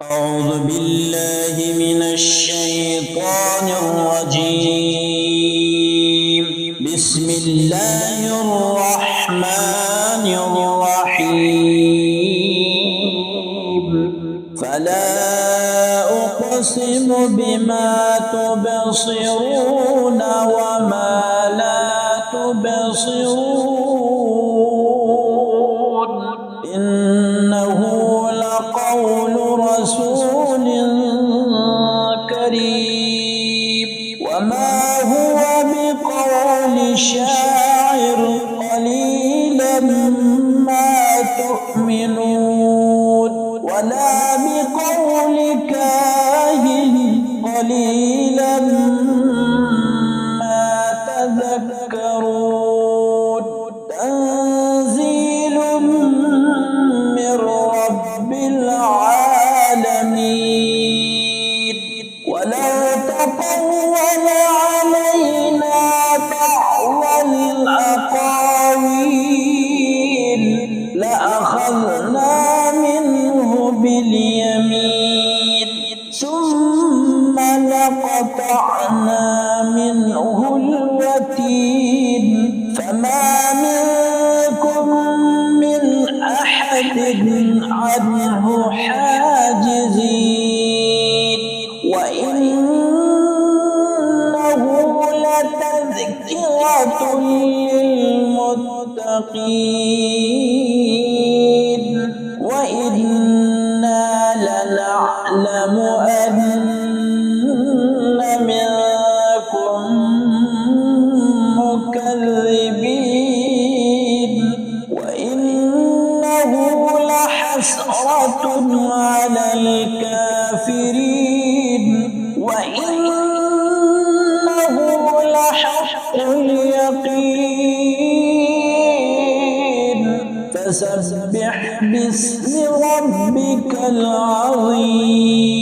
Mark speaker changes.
Speaker 1: أعوذ بالله من الشيطان الرجيم. بسم الله الرحمن الرحيم. فلا أقسم بما تبصرون وما لا تبصرون إنه لقول رسول كريم وما هو بقول شاعر قليلا ما تؤمنون ولا بقول كاهن قليلا ما تذكرون تنزيل من رب العالمين ولو تقول علينا بعض الأقاويل لأخذنا منه باليمين ثم لقطعنا منه الوتين فما منكم من أحد عنه حاجزين وإنه لتذكرة للمتقين وإنا لنعلم أن منكم مكذبين وإنه لحسرة على الكافرين وإنه لحق اليقين فسبح باسم ربك العظيم.